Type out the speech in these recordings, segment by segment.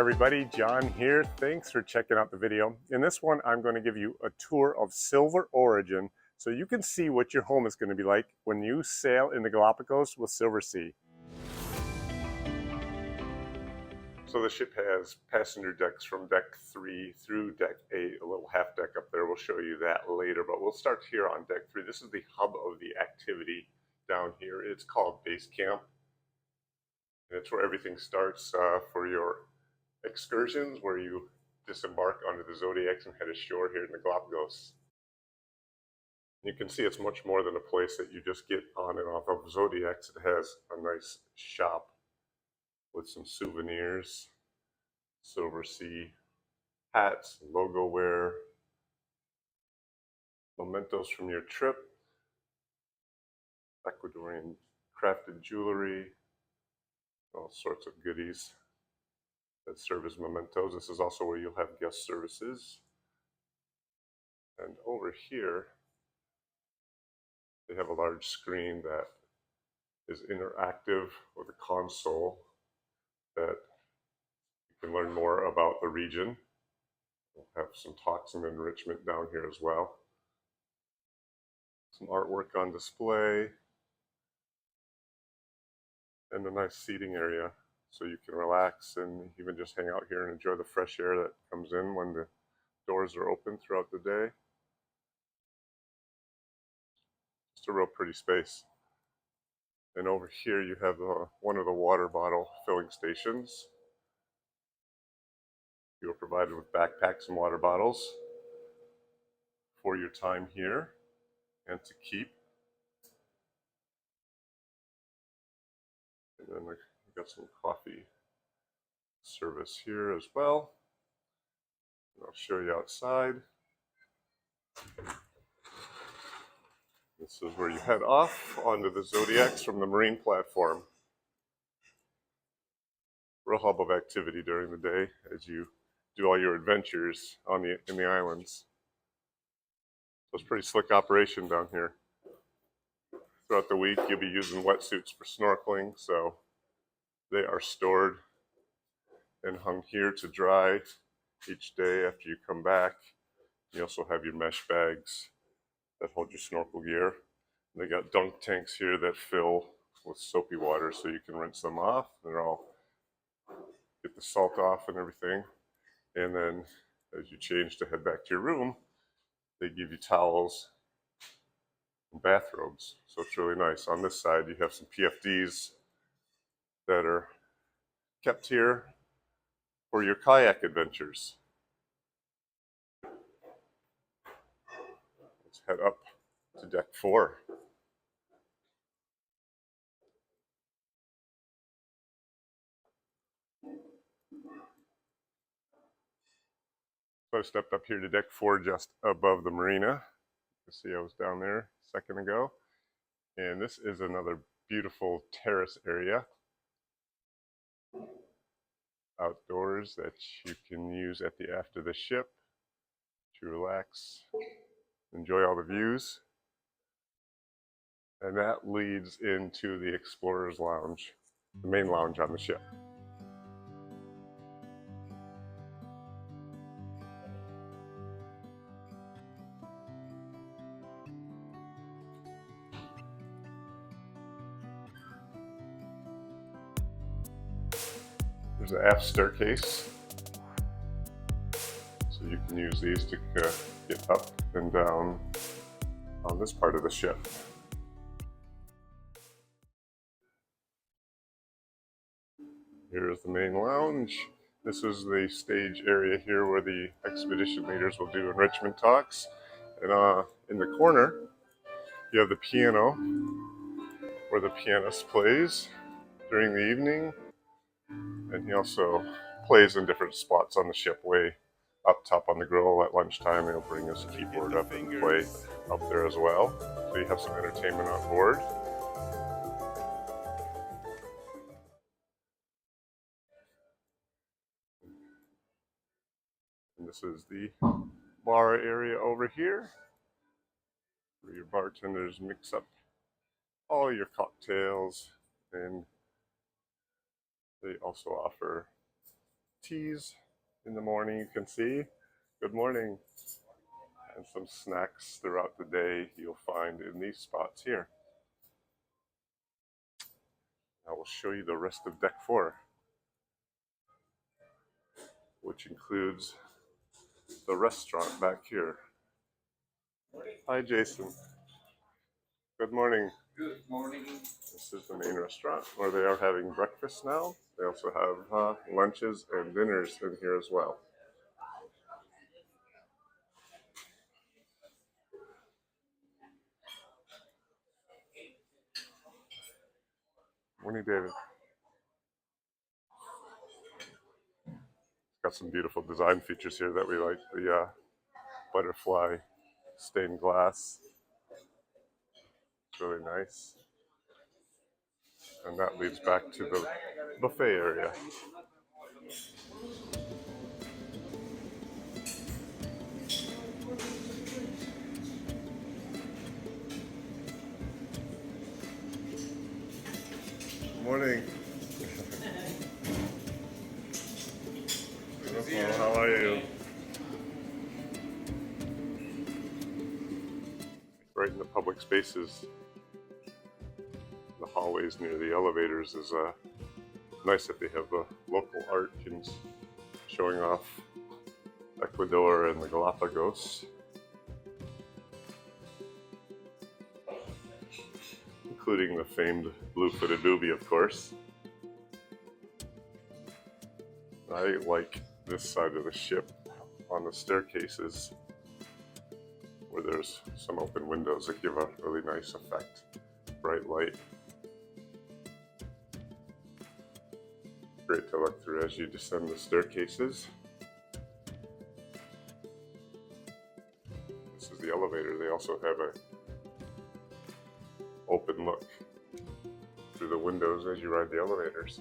Everybody, John here. Thanks for checking out the video. In this one, I'm going to give you a tour of Silver Origin so you can see what your home is going to be like when you sail in the Galapagos with Silversea. So the ship has passenger decks from deck 3 through deck 8, a little half deck up there. We'll show you that later, but we'll start here on deck 3. This is the hub of the activity down here. It's called Base Camp. And it's where everything starts for your excursions, where you disembark onto the Zodiacs and head ashore here in the Galapagos. You can see it's much more than a place that you just get on and off of Zodiacs. It has a nice shop with some souvenirs, Silversea hats, logo wear, mementos from your trip, Ecuadorian crafted jewelry, all sorts of goodies that serve as mementos. This is also where you'll have guest services. And over here, they have a large screen that is interactive with a console that you can learn more about the region. We'll have some talks and enrichment down here as well. Some artwork on display. And a nice seating area so you can relax and even just hang out here and enjoy the fresh air that comes in when the doors are open throughout the day. Just a real pretty space. And over here you have one of the water bottle filling stations. You are provided with backpacks and water bottles for your time here and to keep. And then we've got some coffee service here as well. And I'll show you outside. This is where you head off onto the Zodiacs from the marine platform. Real hub of activity during the day as you do all your adventures in the islands. So it's a pretty slick operation down here. Throughout the week, you'll be using wetsuits for snorkeling, so they are stored and hung here to dry each day after you come back. You also have your mesh bags that hold your snorkel gear. They got dunk tanks here that fill with soapy water so you can rinse them off. They're all get the salt off and everything. And then as you change to head back to your room, they give you towels and bathrobes. So it's really nice. On this side, you have some PFDs that are kept here for your kayak adventures. Let's head up to deck 4. So I stepped up here to deck 4 just above the marina. You see I was down there a second ago. And this is another beautiful terrace area outdoors that you can use at the aft of the ship to relax, enjoy all the views. And that leads into the Explorer's Lounge, the main lounge on the ship. There's the aft staircase, so you can use these to get up and down on this part of the ship. Here is the main lounge. This is the stage area here where the expedition leaders will do enrichment talks. And in the corner, you have the piano where the pianist plays during the evening. And he also plays in different spots on the ship, way up top on the grill. At lunchtime, he'll bring his keyboard up and play up there as well. So you have some entertainment on board. And this is the bar area over here, where your bartenders mix up all your cocktails, and they also offer teas in the morning, you can see. Good morning. And some snacks throughout the day you'll find in these spots here. I will show you the rest of deck 4, which includes the restaurant back here. Hi, Jason. Good morning. Good morning. This is the main restaurant where they are having breakfast now. They also have lunches and dinners in here as well. Morning, David. Got some beautiful design features here that we like. The butterfly stained glass. It's really nice. And that leads back to the buffet area. Good morning. Hello, how are you? Right in the public spaces, the hallways near the elevators is nice that they have the local art showing off Ecuador and the Galapagos, including the famed blue-footed booby, of course. I like this side of the ship on the staircases where there's some open windows that give a really nice effect. Bright light. Great to look through as you descend the staircases. This is the elevator. They also have a open look through the windows as you ride the elevators.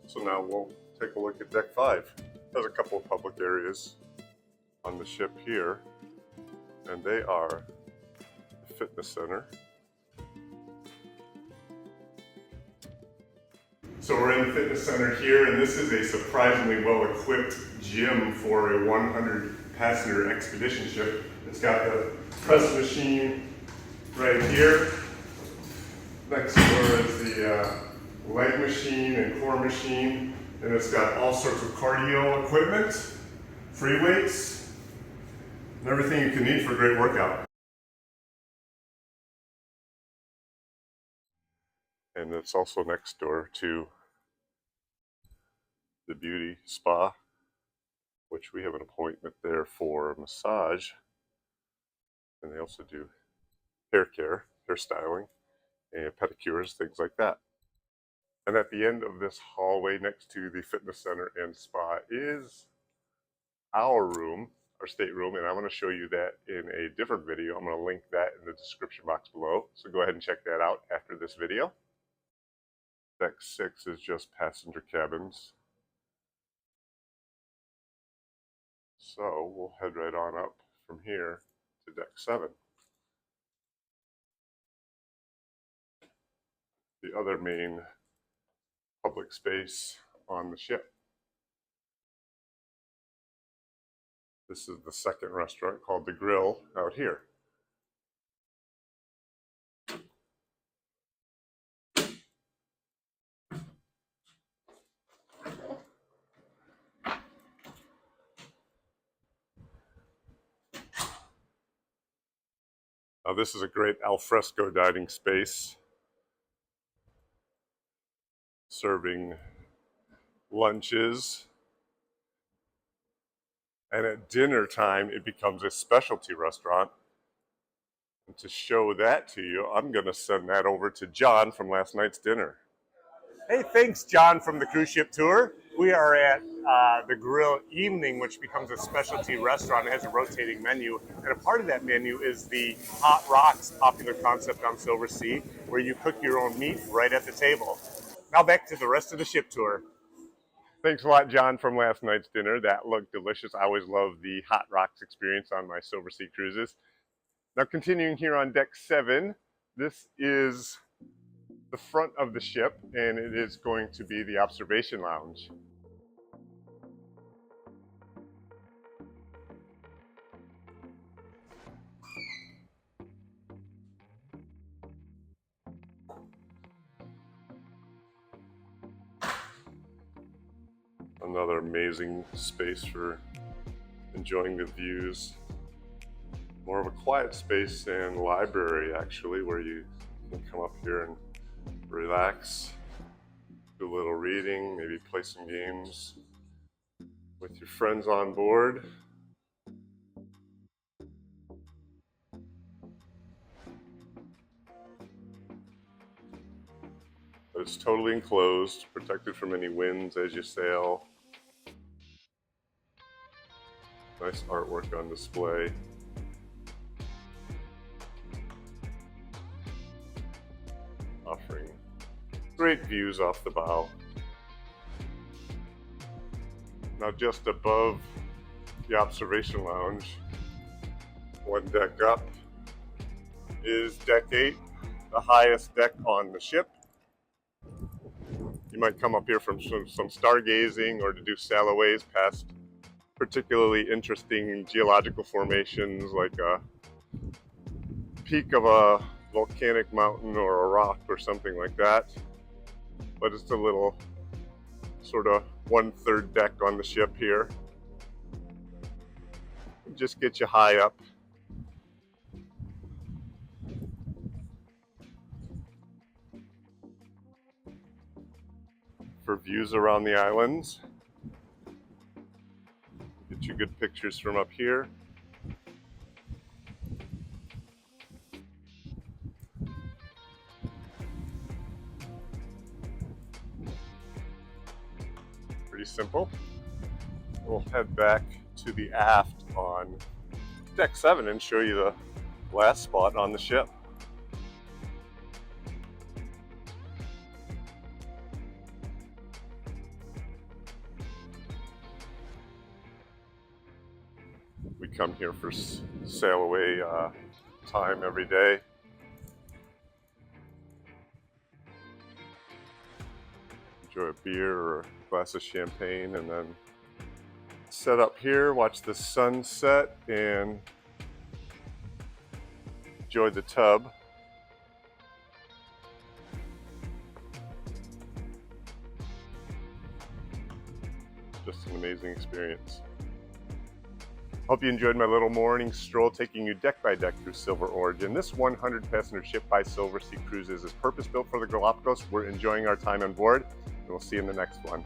So now we'll take a look at deck 5. There's a couple of public areas on the ship here, and they are the fitness center. So we're in the fitness center here, and this is a surprisingly well-equipped gym for a 100-passenger expedition ship. It's got the press machine right here. Next door is the leg machine and core machine, and it's got all sorts of cardio equipment, free weights, and everything you can need for a great workout. And it's also next door to the beauty spa, which we have an appointment there for a massage, and they also do hair care, hair styling, and pedicures, things like that. And at the end of this hallway next to the fitness center and spa is our room, our stateroom, and I'm going to show you that in a different video. I'm going to link that in the description box below, so go ahead and check that out after this video. Deck 6 is just passenger cabins. So we'll head right on up from here to deck 7. The other main public space on the ship. This is the second restaurant called The Grill out here. Now this is a great alfresco dining space, serving lunches, and at dinner time it becomes a specialty restaurant. And to show that to you, I'm going to send that over to John from last night's dinner. Hey, thanks, John from the cruise ship tour. We are at the Grill Evening, which becomes a specialty restaurant. It has a rotating menu, and a part of that menu is the Hot Rocks popular concept on Silversea, where you cook your own meat right at the table. Now back to the rest of the ship tour. Thanks a lot, John, from last night's dinner. That looked delicious. I always love the hot rocks experience on my Silversea cruises. Now continuing here on deck 7, this is the front of the ship, and it is going to be the observation lounge. Another amazing space for enjoying the views. More of a quiet space and library, actually, where you can come up here and relax, do a little reading, maybe play some games with your friends on board. But it's totally enclosed, protected from any winds as you sail. Nice artwork on display. Offering great views off the bow. Now just above the observation lounge, one deck up, is deck 8, the highest deck on the ship. You might come up here from some stargazing or to do sailways past particularly interesting geological formations like a peak of a volcanic mountain or a rock or something like that. But it's a little sort of 1/3 deck on the ship here. Just get you high up. For views around the islands. Get you good pictures from up here. Pretty simple. We'll head back to the aft on deck 7 and show you the last spot on the ship. We come here for sail away time every day. Enjoy a beer or a glass of champagne and then set up here, watch the sunset and enjoy the tub. Just an amazing experience. Hope you enjoyed my little morning stroll taking you deck by deck through Silver Origin. This 100-passenger ship by Silversea Cruises is purpose-built for the Galapagos. We're enjoying our time on board, and we'll see you in the next one.